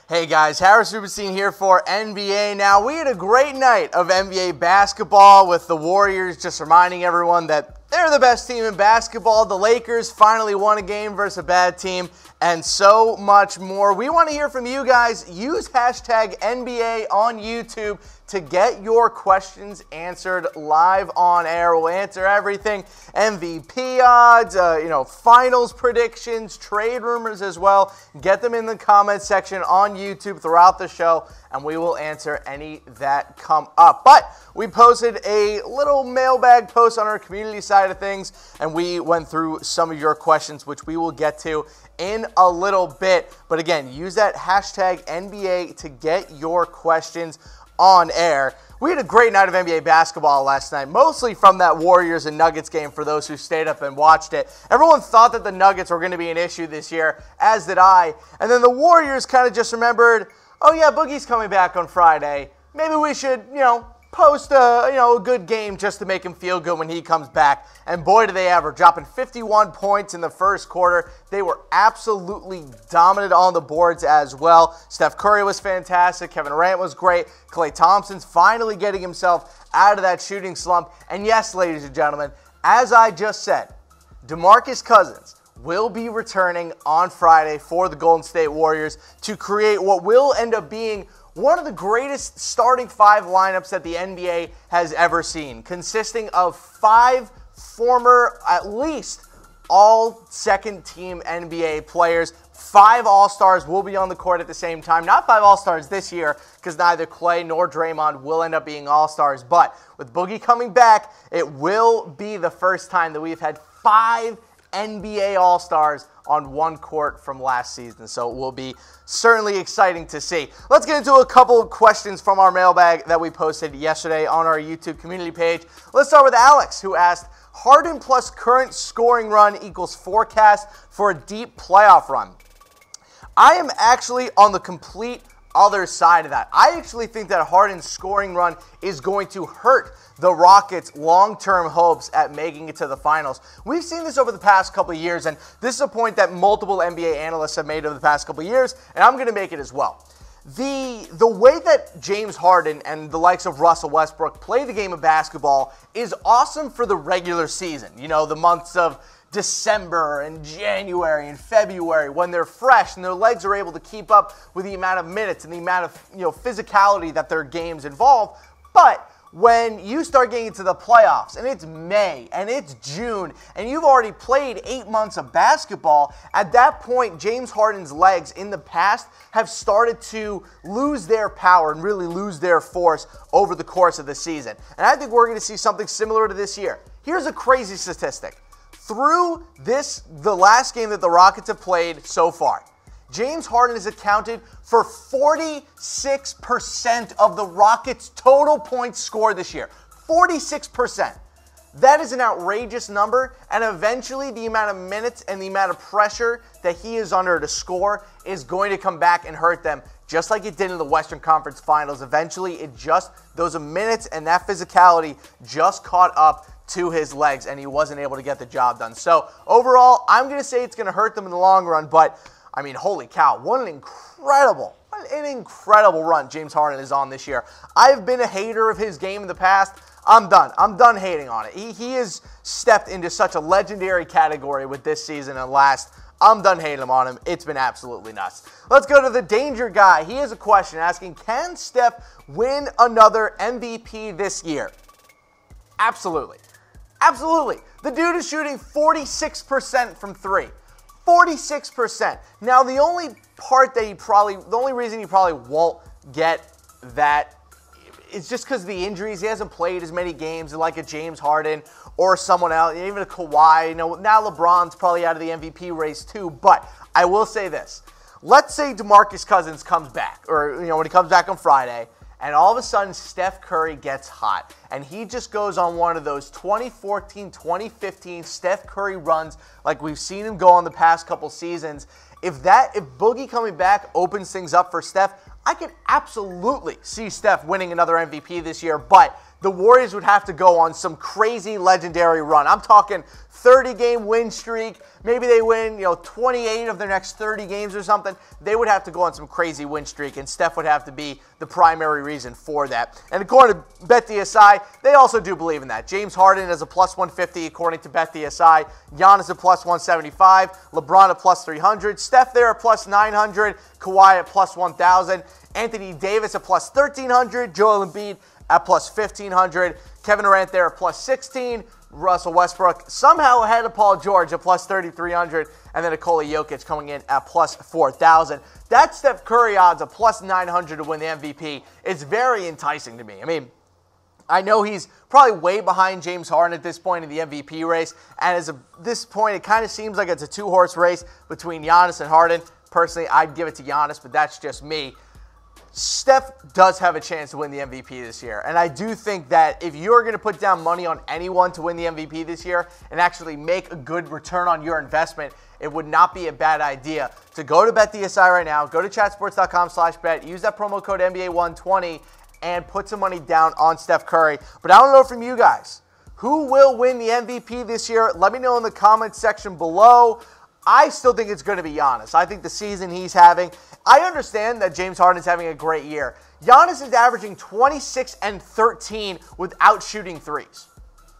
Hey guys, Harris Rubenstein here for NBA Now. We had a great night of NBA basketball with the Warriors, just reminding everyone that they're the best team in basketball. The Lakers finally won a game versus a bad team, and so much more. We want to hear from you guys. Use hashtag NBA on YouTube to get your questions answered live on air. We'll answer everything. MVP odds, finals predictions, trade rumors as well. Get them in the comments section on YouTube throughout the show, and we will answer any that come up. But we posted a little mailbag post on our community side of things, and we went through some of your questions, which we will get to in a little bit. But again, use that hashtag NBA to get your questions on air. We had a great night of NBA basketball last night, mostly from that Warriors and Nuggets game for those who stayed up and watched it. Everyone thought that the Nuggets were going to be an issue this year, as did I. And then the Warriors kind of just remembered, oh yeah, Boogie's coming back on Friday. Maybe we should, post a good game just to make him feel good when he comes back. And boy, did they ever, dropping 51 points in the first quarter. They were absolutely dominant on the boards as well. Steph Curry was fantastic. Kevin Durant was great. Klay Thompson's finally getting himself out of that shooting slump. And yes, ladies and gentlemen, as I just said, DeMarcus Cousins will be returning on Friday for the Golden State Warriors to create what will end up being one of the greatest starting five lineups that the NBA has ever seen, consisting of 5 former, at least, all second-team NBA players. 5 All-Stars will be on the court at the same time. Not 5 All-Stars this year, because neither Klay nor Draymond will end up being All-Stars. But with Boogie coming back, it will be the first time that we've had 5 NBA All-Stars on one court from last season. So it will be certainly exciting to see. Let's get into a couple of questions from our mailbag that we posted yesterday on our YouTube community page. Let's start with Alex, who asked, Harden plus current scoring run equals forecast for a deep playoff run. I am actually on the complete other side of that. I actually think that Harden's scoring run is going to hurt the Rockets' long-term hopes at making it to the finals. We've seen this over the past couple of years, and this is a point that multiple NBA analysts have made over the past couple of years, and I'm going to make it as well. The way that James Harden and the likes of Russell Westbrook play the game of basketball is awesome for the regular season. The months of December and January and February, when they're fresh and their legs are able to keep up with the amount of minutes and the amount of physicality that their games involve. But when you start getting into the playoffs and it's May and it's June and you've already played 8 months of basketball, at that point James Harden's legs in the past have started to lose their power and really lose their force over the course of the season. And I think we're going to see something similar to this year. Here's a crazy statistic. Through the last game that the Rockets have played so far, James Harden has accounted for 46% of the Rockets' total points scored this year. 46%. That is an outrageous number, and eventually the amount of minutes and the amount of pressure that he is under to score is going to come back and hurt them, just like it did in the Western Conference Finals. Eventually, those minutes and that physicality just caught up to his legs, and he wasn't able to get the job done. So overall, I'm going to say it's going to hurt them in the long run, but I mean, holy cow, what an incredible run James Harden is on this year. I've been a hater of his game in the past. I'm done. I'm done hating on it. He has stepped into such a legendary category with this season and last. I'm done hating on him. It's been absolutely nuts. Let's go to the Danger Guy. He has a question asking, can Steph win another MVP this year? Absolutely. Absolutely. The dude is shooting 46% from 3. 46%. Now, the only reason he probably won't get that is just because of the injuries. He hasn't played as many games like a James Harden or someone else, even a Kawhi. Now LeBron's probably out of the MVP race too. But I will say this. Let's say DeMarcus Cousins comes back, or when he comes back on Friday, and all of a sudden Steph Curry gets hot, and he just goes on one of those 2014, 2015 Steph Curry runs like we've seen him go on the past couple seasons. If Boogie coming back opens things up for Steph, I could absolutely see Steph winning another MVP this year, but the Warriors would have to go on some crazy legendary run. I'm talking 30-game win streak. Maybe they win, 28 of their next 30 games or something. They would have to go on some crazy win streak, and Steph would have to be the primary reason for that. And according to BetDSI, they also do believe in that. James Harden is a plus 150 according to BetDSI. Giannis a plus 175. LeBron a plus 300. Steph there a plus 900. Kawhi at plus 1,000. Anthony Davis at plus 1,300. Joel Embiid at plus 1,500. Kevin Durant there at plus 16. Russell Westbrook somehow ahead of Paul George at plus 3,300, and then Nikola Jokic coming in at plus 4,000. That Steph Curry odds of plus 900 to win the MVP is very enticing to me. I mean, I know he's probably way behind James Harden at this point in the MVP race, and at this point, it kind of seems like it's a two-horse race between Giannis and Harden. Personally, I'd give it to Giannis, but that's just me. Steph does have a chance to win the MVP this year, and I do think that if you're going to put down money on anyone to win the MVP this year and actually make a good return on your investment, it would not be a bad idea to go to BetDSI right now, go to chatsports.com/bet, use that promo code NBA120, and put some money down on Steph Curry. But I don't know from you guys, who will win the MVP this year? Let me know in the comments section below. I still think it's going to be Giannis. I think the season he's having, I understand that James Harden is having a great year. Giannis is averaging 26 and 13 without shooting threes.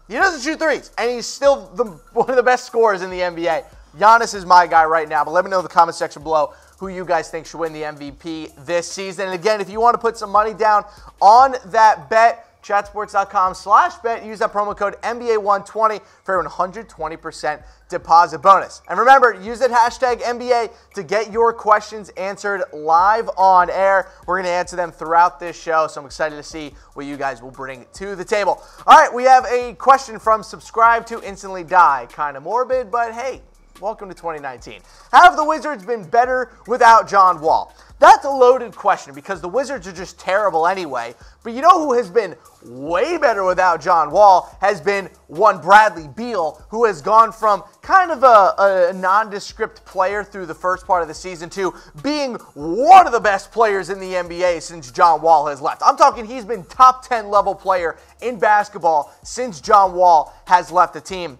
He doesn't shoot threes, and he's still one of the best scorers in the NBA. Giannis is my guy right now, but let me know in the comment section below who you guys think should win the MVP this season. And again, if you want to put some money down on that bet, chatsports.com/bet. Use that promo code NBA120 for a 120% deposit bonus. And remember, use that hashtag NBA to get your questions answered live on air. We're going to answer them throughout this show, so I'm excited to see what you guys will bring to the table. All right, we have a question from Subscribe to Instantly Die. Kind of morbid, but hey, welcome to 2019. Have the Wizards been better without John Wall? That's a loaded question because the Wizards are just terrible anyway. But you know who has been way better without John Wall has been one Bradley Beal, who has gone from kind of a nondescript player through the first part of the season to being one of the best players in the NBA since John Wall has left. I'm talking he's been top 10 level player in basketball since John Wall has left the team.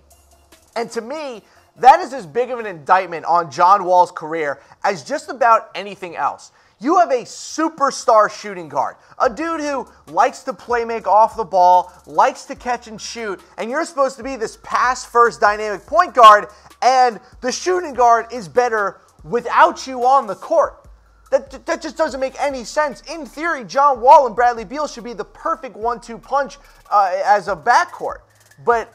And to me, that is as big of an indictment on John Wall's career as just about anything else. You have a superstar shooting guard, a dude who likes to play make off the ball, likes to catch and shoot, and you're supposed to be this pass-first dynamic point guard, and the shooting guard is better without you on the court. That just doesn't make any sense. In theory, John Wall and Bradley Beal should be the perfect 1-2 punch as a backcourt. But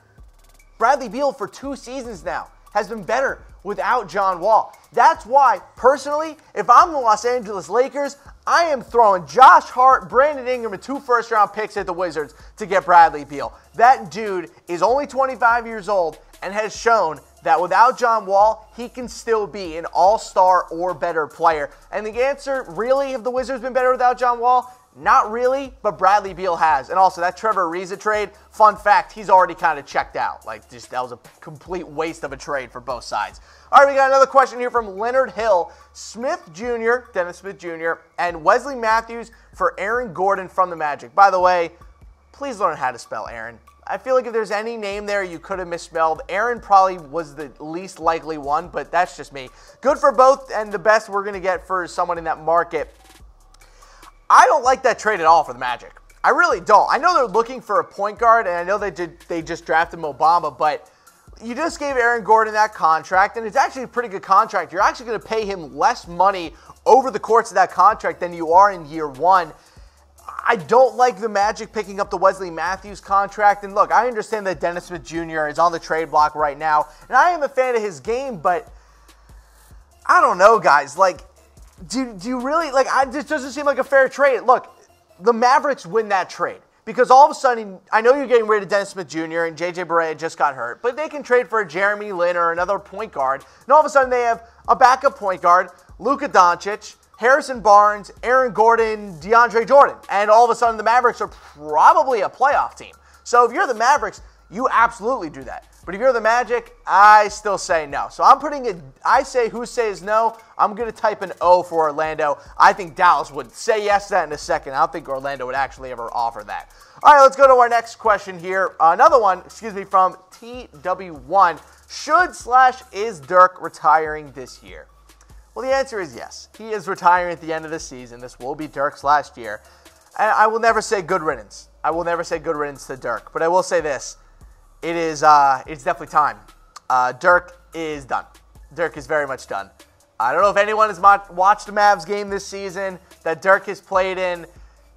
Bradley Beal, for 2 seasons now, has been better without John Wall. That's why, personally, if I'm the Los Angeles Lakers, I am throwing Josh Hart, Brandon Ingram, and 2 first-round picks at the Wizards to get Bradley Beal. That dude is only 25 years old and has shown that without John Wall, he can still be an all-star or better player. And the answer, really, have the Wizards been better without John Wall? Not really, but Bradley Beal has. And also, that Trevor Ariza trade, fun fact, he's already kind of checked out. That was a complete waste of a trade for both sides. All right, we got another question here from Leonard Hill. Dennis Smith Jr., and Wesley Matthews for Aaron Gordon from the Magic. By the way, please learn how to spell Aaron. I feel like if there's any name there you could have misspelled, Aaron probably was the least likely one, but that's just me. Good for both, and the best we're going to get for someone in that market. I don't like that trade at all for the Magic. I really don't. I know they're looking for a point guard, and I know they just drafted Mo Bamba, but you just gave Aaron Gordon that contract, and it's actually a pretty good contract. You're actually going to pay him less money over the course of that contract than you are in year one. I don't like the Magic picking up the Wesley Matthews contract, and look, I understand that Dennis Smith Jr. is on the trade block right now, and I am a fan of his game, but I don't know, guys. Do you really, this doesn't seem like a fair trade. Look, the Mavericks win that trade because all of a sudden, I know you're getting rid of Dennis Smith Jr. and J.J. Barea just got hurt, but they can trade for a Jeremy Lin or another point guard, and all of a sudden they have a backup point guard, Luka Doncic, Harrison Barnes, Aaron Gordon, DeAndre Jordan, and all of a sudden the Mavericks are probably a playoff team. So if you're the Mavericks, you absolutely do that. But if you're the Magic, I still say no. So I'm putting it, I say who says no. I'm going to type an O for Orlando. I think Dallas would say yes to that in a second. I don't think Orlando would actually ever offer that. All right, let's go to our next question here. Another one, from TW1. Is Dirk retiring this year? Well, the answer is yes. He is retiring at the end of the season. This will be Dirk's last year. And I will never say good riddance. I will never say good riddance to Dirk. But I will say this. It's definitely time. Dirk is done. Dirk is very much done. I don't know if anyone has watched a Mavs game this season that Dirk has played in.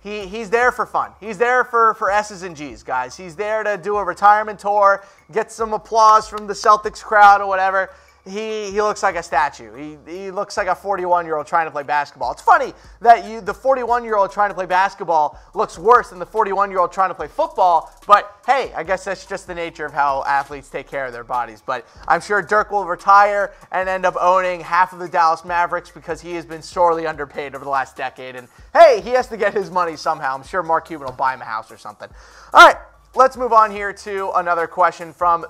He's there for fun. He's there for S's and G's, guys. He's there to do a retirement tour, get some applause from the Celtics crowd or whatever. He looks like a statue. He looks like a 41-year-old trying to play basketball. It's funny that the 41-year-old trying to play basketball looks worse than the 41-year-old trying to play football. But hey, I guess that's just the nature of how athletes take care of their bodies. But I'm sure Dirk will retire and end up owning half of the Dallas Mavericks because he has been sorely underpaid over the last decade. And hey, he has to get his money somehow. I'm sure Mark Cuban will buy him a house or something. All right, let's move on here to another question from,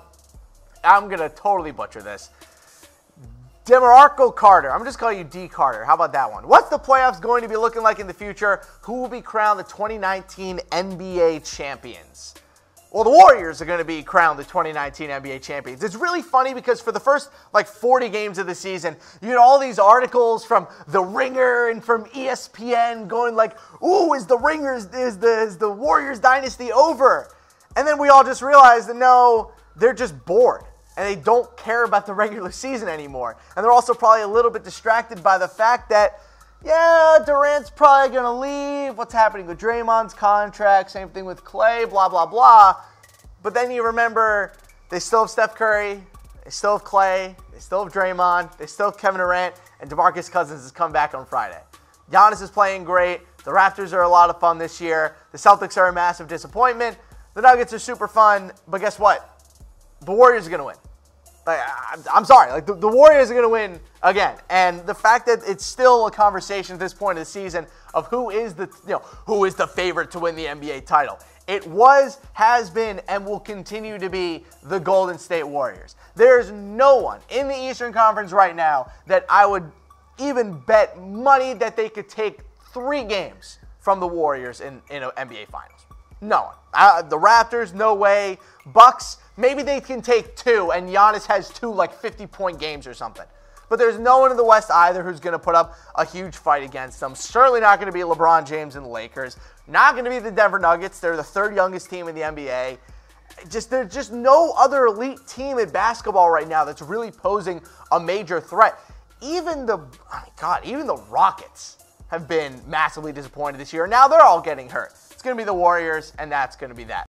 I'm going to totally butcher this, DeMarco Carter. I'm just calling you D. Carter. How about that one? What's the playoffs going to be looking like in the future? Who will be crowned the 2019 NBA champions? Well, the Warriors are going to be crowned the 2019 NBA champions. It's really funny because for the first 40 games of the season, you had all these articles from The Ringer and from ESPN going like, ooh, is the Warriors dynasty over? And then we all just realized that no, they're just bored. And they don't care about the regular season anymore. And they're also probably a little bit distracted by the fact that, yeah, Durant's probably going to leave. What's happening with Draymond's contract? Same thing with Clay, blah, blah, blah. But then you remember they still have Steph Curry. They still have Clay. They still have Draymond. They still have Kevin Durant. And DeMarcus Cousins has come back on Friday. Giannis is playing great. The Raptors are a lot of fun this year. The Celtics are a massive disappointment. The Nuggets are super fun. But guess what? The Warriors are going to win. I'm sorry, the Warriors are going to win again. And the fact that it's still a conversation at this point of the season of who is the favorite to win the NBA title. It was, has been, and will continue to be the Golden State Warriors. There's no one in the Eastern Conference right now that I would even bet money that they could take 3 games from the Warriors in NBA Finals. No one. The Raptors, no way. Bucks, maybe they can take 2, and Giannis has 2 50-point games or something. But there's no one in the West either who's going to put up a huge fight against them. Certainly not going to be LeBron James and the Lakers. Not going to be the Denver Nuggets. They're the 3rd youngest team in the NBA. There's just no other elite team in basketball right now that's really posing a major threat. Even the Rockets have been massively disappointed this year. Now they're all getting hurt. It's going to be the Warriors, and that's going to be that.